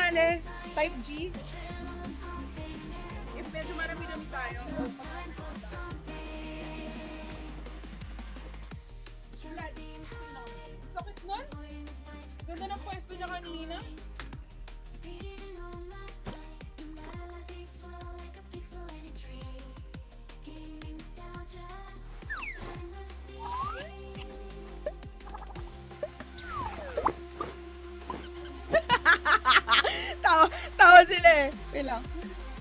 sumali? Type G? If medyo marami-rami tayo. Sakit nun? Ganda ng pwesto niya kanina. Tawa sila eh. Wait lang.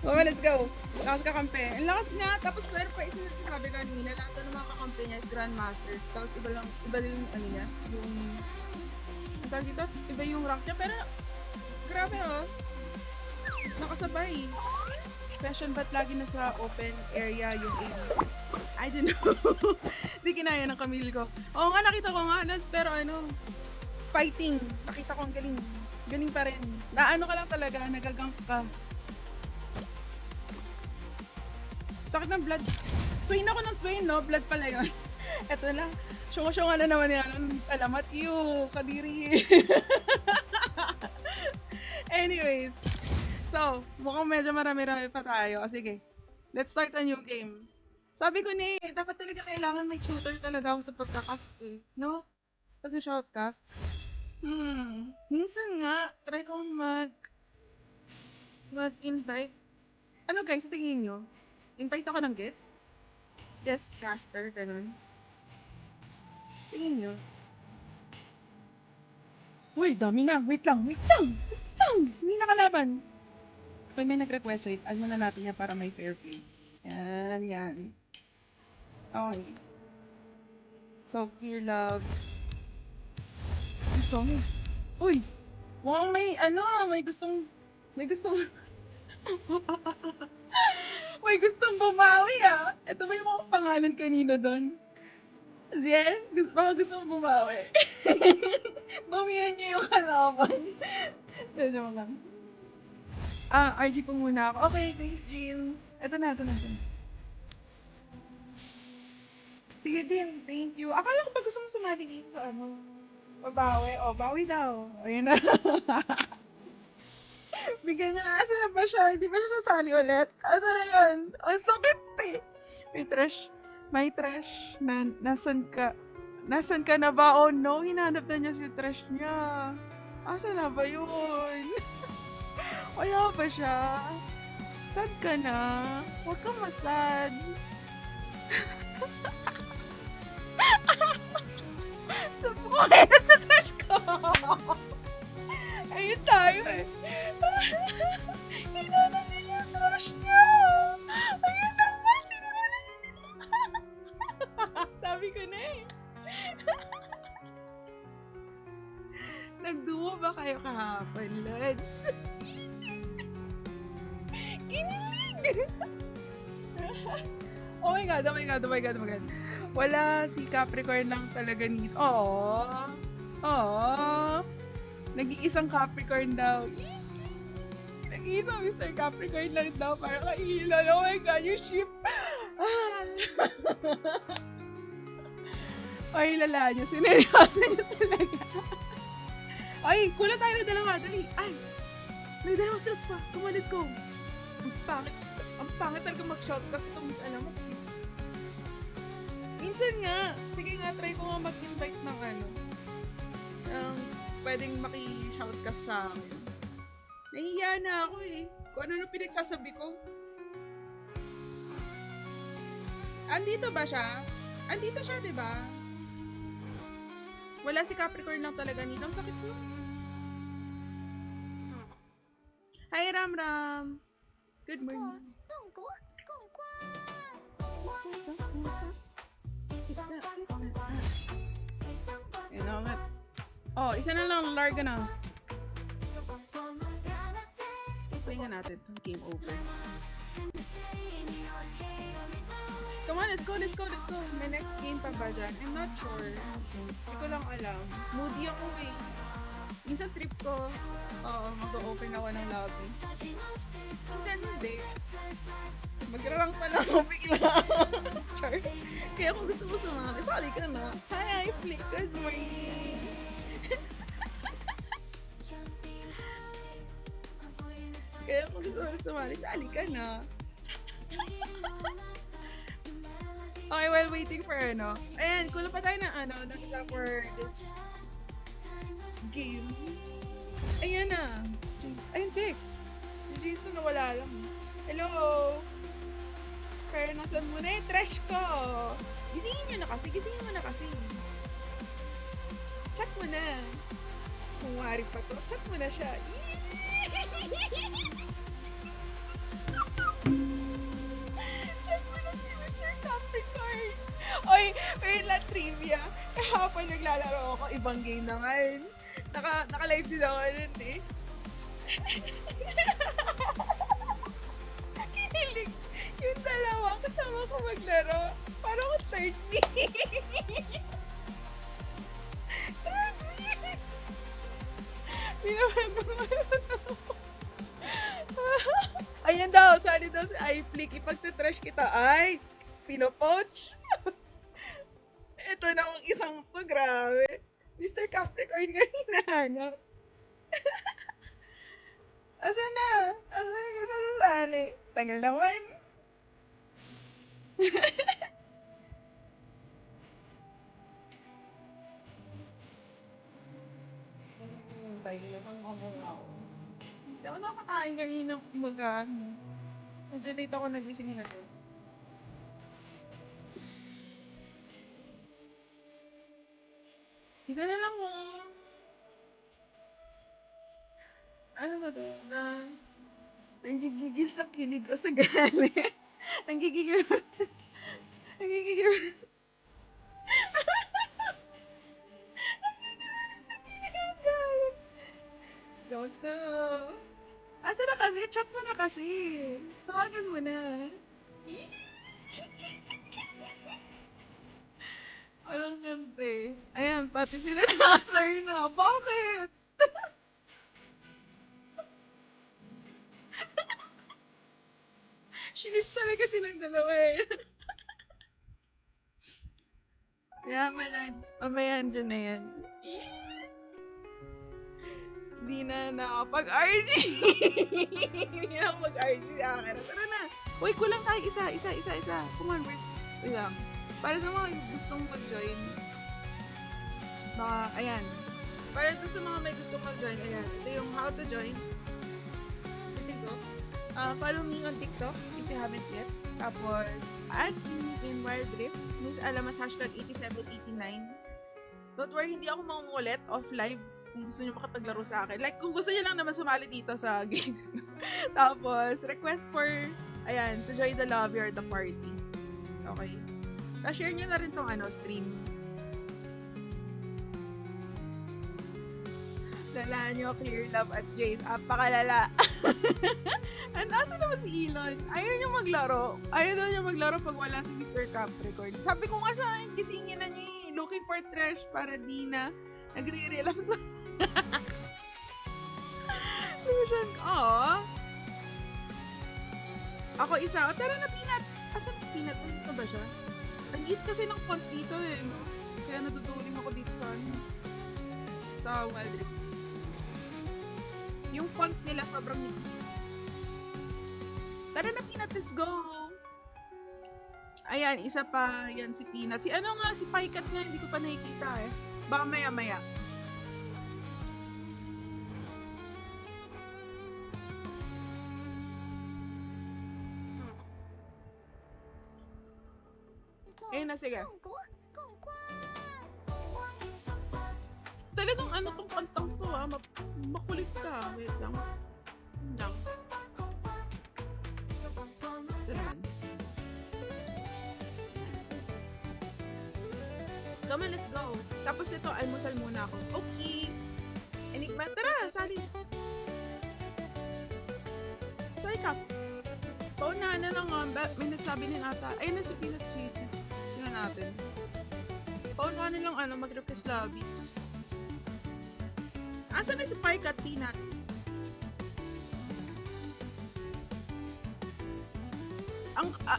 Mama, let's go. Lakas kakampi. Ang lakas niya. Tapos meron pa isa na sabi kanina. Lahat ng mga kakampi niya is Grandmaster. Tapos iba din yung ano niya. Yung... Ang tawag dito? Iba yung rank niya. Pero, grabe oh. Nakasabay. Fashion ba't lagi na sa open area yung AD? I don't know. Di kinaya ng Camille ko. Oo nga, nakita ko nga. Pero ano, fighting. Nakita ko ang galing. Galing pa rin. Naano ka lang talaga, nagagang ka. Sakit ng blood. Swain ako ng swain, no? Blood pala yun. Eto na. Syunga-syunga na naman yan. Salamat you, kadiri. Anyways. So, mukhang medyo marami-rami pa tayo. O sige, let's start a new game. Sabi ko na eh, dapat talaga kailangan may shooter talaga ako sa pagkakast eh. No? Pag-shout ka. Minsan nga, try kong mag-invite. Ano guys, tingin nyo? Invite ako ng guest? Guest caster, ganun. Tingin nyo? Uy, dami na. Wait lang. Hindi nakalaban. Pag may nag-request, wait, add muna natin yan para may fair play. Yan. Okay. So, clear love. Ito. Uy! Wow, may gustong may gustong bumawi ah. Ito ba yung mga pangalan kanina doon? Ziel, baka gustong bumawi. Bumihan niya yung kalaban. Medyo lang. RG po muna ako. Okay, thanks, Jean. Ito na. Sige din, thank you. Akala ko pa gusto mong sumali dito sa ano. Babawi. O, bawi daw. Ayun na. Bigyan niya na. Asa na ba siya? Hindi ba siya sasali ulit? Asa na yun? Ang sakit eh. May trash. Nasan ka? Nasan ka na ba? Oh no, hinanap na niya si trash niya. Asa na ba yun? Wala ba siya? Sad ka na? Huwag kang masad. Sabuhay na sa trash ko! Ayun tayo eh. Hinanap niya yung trash niya. Ayun na nga, sinimulan niya. Sabi ko na eh. Nagduo ba kayo kahapon, Lods? Kinilig! Oh my god. Wala, si Capricorn lang talaga nito. Aww. Nag-iisang Capricorn daw. Nag-iisang Mr. Capricorn lang daw para kailan. Oh my god, you ship. Ay, lala nyo. Sineryoso nyo talaga. Ay, kulang tayo na dalawa. Dali. Ay, may dalawang slots pa. Come on, let's go. Ang pangit talaga mag-shoutcast ito, miss, alam mo. Minsan nga, sige nga, try ko nga mag-invite ng pwedeng maki-shoutcast sa akin. Nahiya na ako eh. Kung ano pinagsasabi ko. Andito ba siya? Andito siya, diba? Wala si Capricorn lang talaga nito. Ang sakit ko. Hi, Ram. Good morning. Oh, isa na lang. Larga na. Play nga natin. Game over. Come on, let's go. May next game pa ba dyan? I'm not sure. Hindi ko lang alam. Moody ako eh. Minsan trip ko, mag-open ako ng lobby. Minsan hindi. Magra-rank pa lang ako bigla. Char. Kaya kung gusto mo sumali, sali ka na. Hi, Flick. Good morning. Kaya kung gusto mo sumali, sali ka na. Okay, while waiting for ano. Ayan, kulo pa tayo ng ng isa for this game. Ayan na. Ayun, Tek. Si Jason nawala lang. Hello. Pero nasan mo na yung trash ko? Gisingin mo na kasi. Chat mo na. Kung wari pa to, chat mo na siya. Chat mo na si Mr. Capricorn. Oy, wait lang, trivia. Kahapon naglalaro ako, ibang game naman. Naka-live din ako nun eh. Kinilig. Yung dalawa, kasama ko maglaro. Parang ako third me. Third me. Binaman ko Ayan daw, sali daw si iFlick. Ipagtatrash kita. Ay, pinopoach. Ito na ang isang to, grabe. Mr. Capricorn nga hinahanap. Asan na? Asan na gusto sasali? Tagal naman. Tagal naman ako. Hindi ako nakakain kanina umaga. Medyo late ako nagising na doon. Isa na lang mo. Ano ba to? Nanggigigil sa kilig o sa galit. Nanggigigil. Nanggigigil. Goto. Asa na kasi? Chat mo na kasi. Tawagan mo na. Walang kante. Ayan, pati sila na-answer na. Bakit? Sinip talaga silang dalawa eh. Kaya mamaya dyan na yan. Hindi na nakapag-RG. Hindi na ako mag-RG si Akira. Tara na. Uy, kulang tayo isa. Come on, wait lang. Para sa mga gustong mag-join. Baka, ayan. Para sa mga may gustong mag-join, ayan. Ito yung how to join. TikTok. Follow me on TikTok if you haven't yet. Tapos, add me in Wild Rift. News alamat #8789. Don't worry, hindi ako mangungulit off live kung gusto nyo makapaglaro sa akin. Like, kung gusto nyo lang naman sumali dito sa game. Tapos, request for, ayan, to join the lobby or the party. Okay. Tapos, share nyo na rin tong stream. Lala nyo, Clear Love at Jace. Apakalala. And asa naman si Elon? Ayaw niya maglaro. Ayaw daw niya maglaro pag wala si Mr. Capricorn. Sabi ko nga sa akin, gisingin na niya looking for trash para di na nagre-relapse. Lucian, Ako isa. Tara na, Peanut. Asan si Peanut? Ano ba siya? Ang liit kasi ng font dito eh. No? Kaya natutuling ako dito sa Wild Rift. Yung font nila sobrang nipis. Tara na, Peanut, let's go! Ayan, isa pa. Yan, si Peanut. Si Paikat nga, hindi ko pa nakikita eh. Baka maya-maya. Ayun na, sige. Talagang tong kantang to makulit ka. Wait lang. Ito naman. Come on, let's go. Tapos ito, almusal muna ako. Okay. Enigma, tara, sali. Sorry ka. Paunahan na lang may nagsabi din ata. Ayun na si Peanut Cheat. Tingnan natin. Paunahan na lang mag-request lobby. Asan na si Pike at Peanut?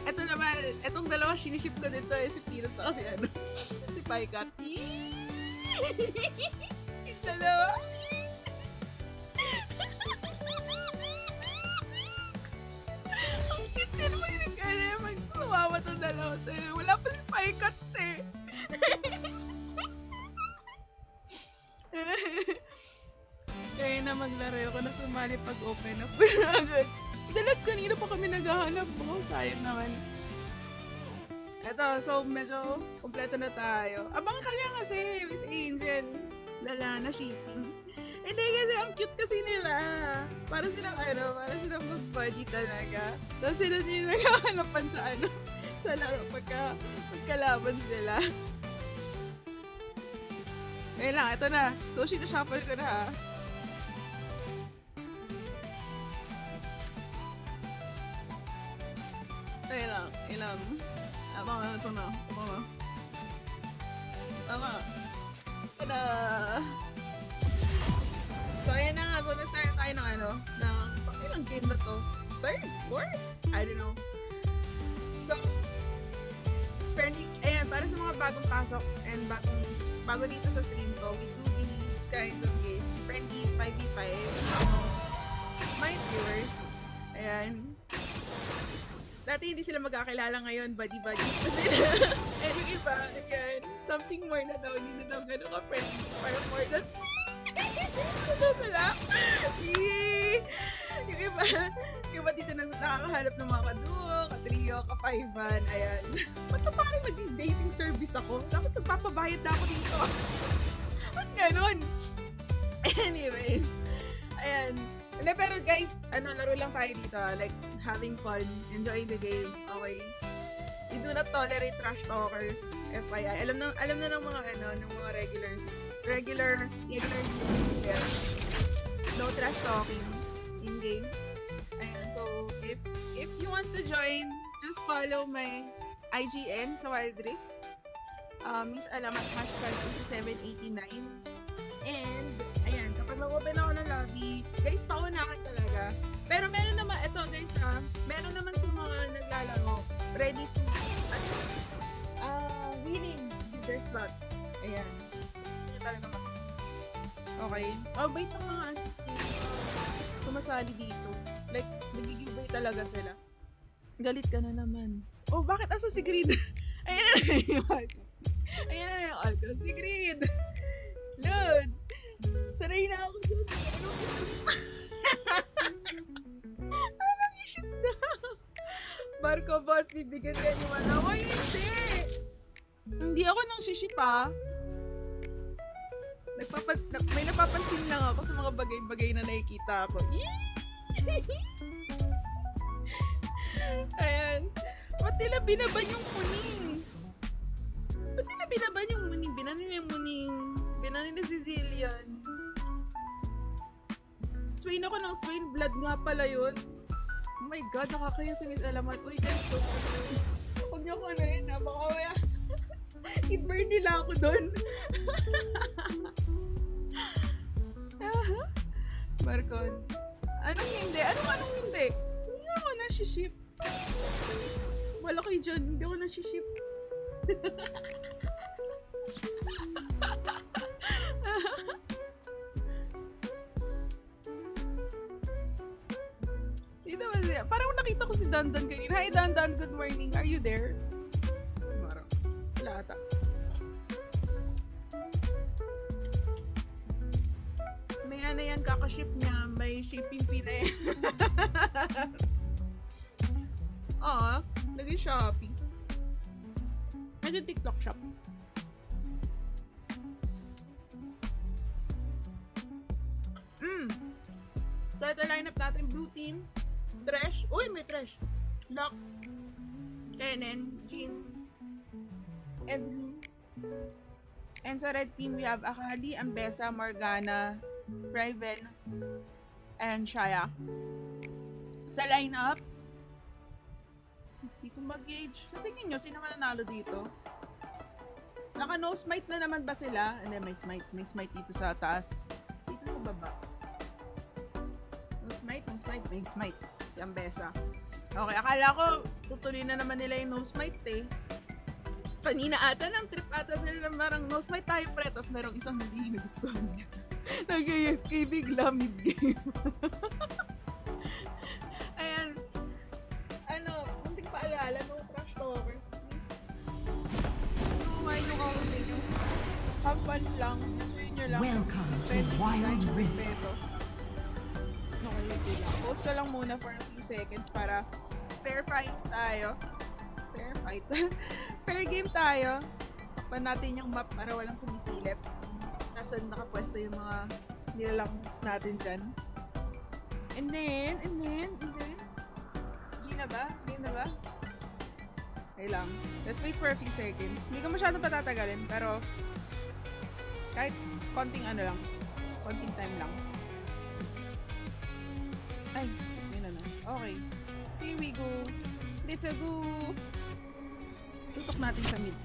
Ito naman, itong dalawa siniship ko dito si Peanut sa kasi si Pike at dalawa. Wala pa si Paikat eh. Kaya na maglaro ako na sumali pag open up. Dalat kanina pa kami naghahanap mo. Sayang naman. Eto, so medyo kompleto na tayo. Abang ka lang kasi, Miss Angel. Dala na shipping. Hindi kasi ang cute kasi nila. Para silang mag-buddy talaga. Tapos sila din naghahanapan sa laro pagkalaban sila. Ngayon lang, ito na. So, sinashuffle ko na ha. Ilang. Ito na. Tada! So, ayan na nga. So, nag-start tayo ng ilang game na to? Third? Fourth? I don't know. So, friendly, ayan, para sa mga bagong pasok and bago dito sa stream ko, we do these kinds of games. Friendly 5v5. My viewers. Ayan. Dati hindi sila magkakilala ngayon, buddy-buddy. And yung iba, again, something more na daw, hindi na daw gano'n ka-friendly. Parang more than yung iba dito na nakakahanap ng mga kaduo, katrio, kapaivan, ayan. Ba't na parang naging dating service ako? Dapat nagpapabayad na ako dito. Ba't ganon? Anyways, ayan. Hindi, pero guys, laro lang tayo dito. Like, having fun, enjoying the game, okay? We do not tolerate trash talkers, FYI. Alam na ng mga ng mga regular yeah. No trash talking in game. Ayan, so if you want to join, just follow my IGN sa Wild Rift. Miss alamat #8789. And ayan, kapag mag-open ako ng lobby, guys, paunahan talaga. Pero meron naman, ito guys meron naman sa mga naglalaro, ready to, winning with their slot. Ayan. Hindi talaga okay. Bait ang mga sumasali dito. Like, nag-giveaway talaga sila. Galit ka na naman. Oh, bakit asa si Creed? Ayan na yung Alcos. Ayan na yung Alcos. Si Creed. Lord. Sanay na ako dun. Anong i-shoot na? Marco, boss, bibigyan ka ni Mana. Ay, hindi! Hindi ako nang shiship ha. May napapansin lang ako sa mga bagay-bagay na nakikita ko. Ayan. Ba't nila binaban yung muning? Ba't nila binaban yung muning? Binanin yung muning. Binanin na si Zillian. Swain ako ng Swain. Blood nga pala yun. Oh my god, nakakaya sa Miss Alamat. Uy, guys, huwag niyo ko yun ha. Baka kaya i-burn nila ako dun. Marcon. Anong hindi? Anong hindi? Hindi ako na-ship. Wala kayo dyan. Hindi ako na-ship. Dito ba siya? Parang nakita ko si Dandan kanina. Hi Dandan, good morning. Are you there? Marang. Wala ata. May ano yan, kakaship niya. May shipping fee na yan. Naging Shopee. Naging TikTok shop. So ito lineup natin. Blue team. Trash. Uy, may Trash. Lux. Kennen. Jin. Evelyn. And sa red team, we have Akali, Ambessa, Morgana, Riven, and Shaya. Sa lineup, hindi ko mag-gauge. Sa tingin nyo, sino mananalo dito? Naka-no smite na naman ba sila? Hindi, may smite dito sa taas. Dito sa baba. No smite. Si Ambessa. Okay, akala ko, tutuloy na naman nila yung no smite eh. Kanina ata, ng trip ata sila na parang no smite tayo pre, tapos merong isang hindi nagustuhan niya. Nag-AFK bigla mid-game. Ayan. Munting paalala, no trash talkers, please. have fun lang. Enjoy nyo lang. Welcome to 29 Wild Rift. peso. Okay, wait lang. Pause ko lang muna for a few seconds para fair fight tayo. Fair fight. Fair game tayo. Takpan natin yung map para walang sumisilip. Nasaan nakapwesto yung mga nilalangs natin dyan. And then, G na ba? Game na ba? Okay lang. Let's wait for a few seconds. Hindi ko masyadong patatagalin, pero kahit konting ano lang. Konting time lang. Ay, yun na. Okay. Here we go. Let's go. Tutok natin sa mid.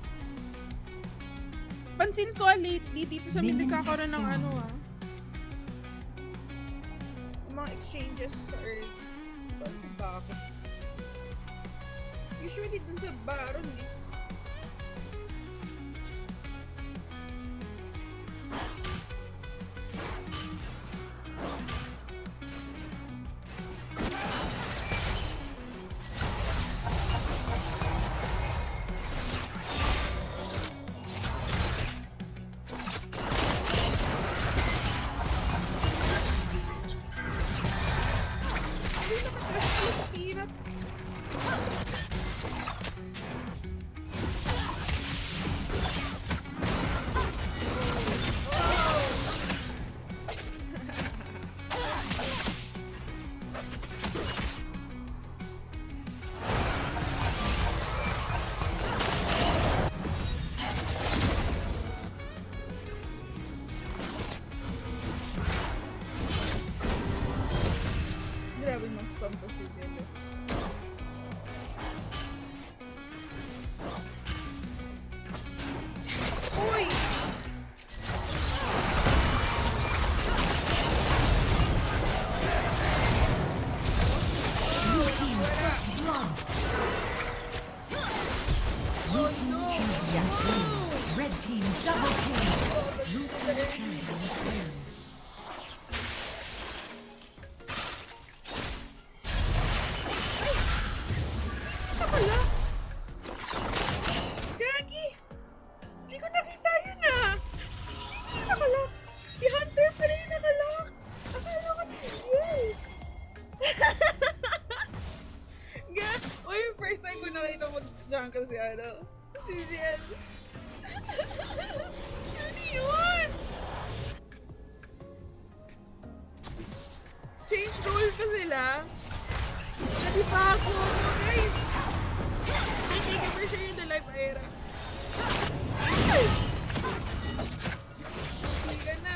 Pansin ko lately, dito sa mid nagkakaroon ng ano yung mga exchanges sa Earth. Paano bakit? Usually dun sa Baron eh. Grabe mang spam pa si Zelo. Uy! Blue team first blood. Blue team champion slain. Red team double kill. Blue team champion slain. Wala! Gagi! Hindi ko nakita yun ah! Sino yung nakalock? Si Hunter pala yung nakalock! Akala ko si Ziel! Uy, yung first time ko nakita mag-jungle si ano? Si Ziel! Ano yun? Change role pa sila? Hindi pa ako, guys! Thank you for sharing the live, Aira. Ay! Hindi na.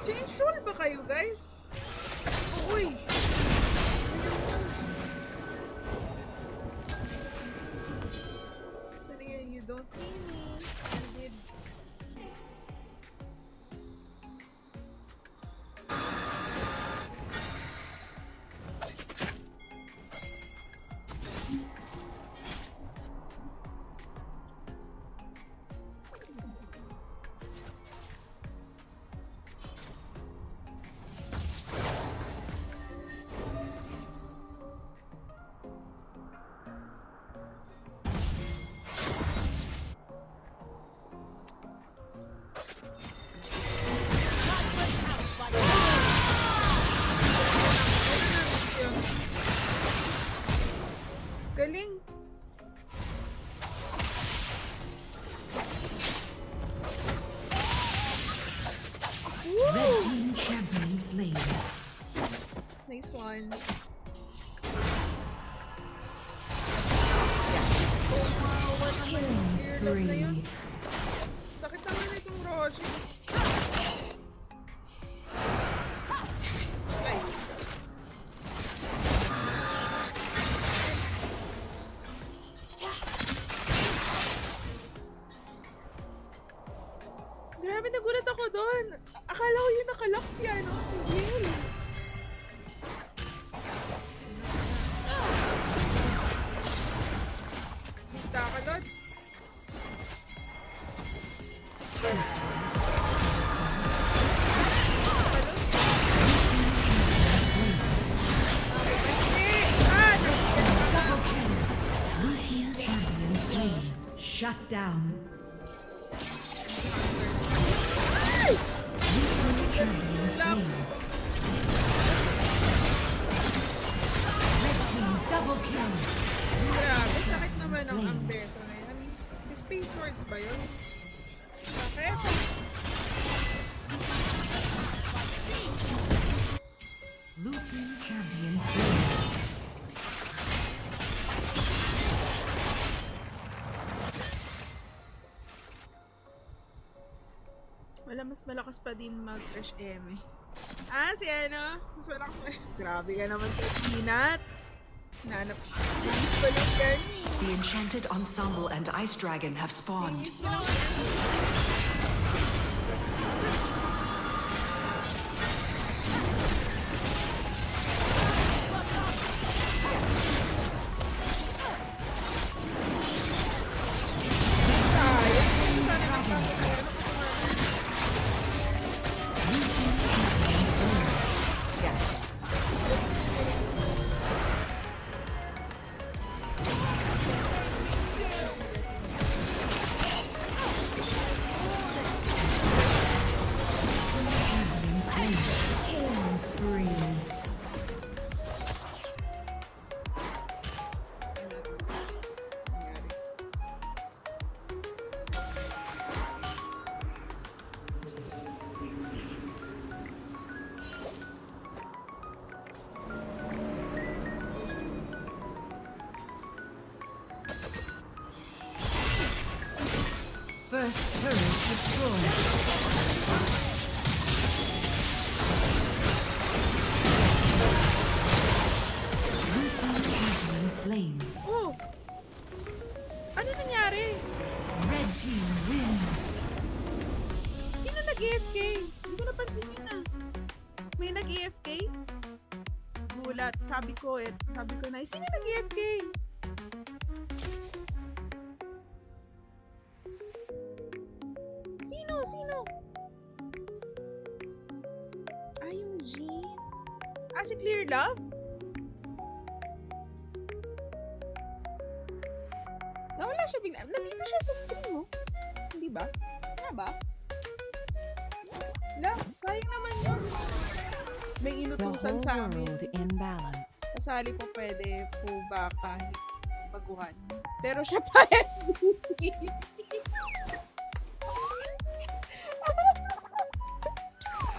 Change role ba kayo, guys? Uy! Sorry, you don't see me. I did. Galing! Red team champion slain. Nice one. Killing spree. Sakit naman itong Roshi. Ay. Grabe, nagulat ako doon. Akala ko yung nakalock si ano, si Jill. Kita ka, Lods. down. Ay! Champion slain. Red team double kill. Grabe, sakit naman ang beso na yan. Space words ba yun? Sakit. Blue team champion slain. Wala, mas malakas pa din mag-crush Eme. Ah, si ano? Mas malakas pa. Grabe ka naman kay Peanut. Nanap. Bilis pa lang yan eh. The enchanted ensemble and ice dragon have spawned. Bilis pa lang yan. Sayang. Sana nakapagod. Champion slain. Killing spree. First turret destroyed. Blue team champion slain. Oh! Ano nangyari? Red team wins. Sino nag-AFK? Hindi ko napansin yun ah. May nag-AFK? Gulat. Sabi ko na, sino nag-AFK? Sino? Ah, yung Jean. Ah, si Clear Love? Nawala siya bigla. Nandito siya sa stream, oh. Hindi ba? Nga ba? Lang, sayang naman yun. May The inutusan whole sa amin. world in balance. Kasali po pwede po ba kahit baguhan. Pero siya pa MVP.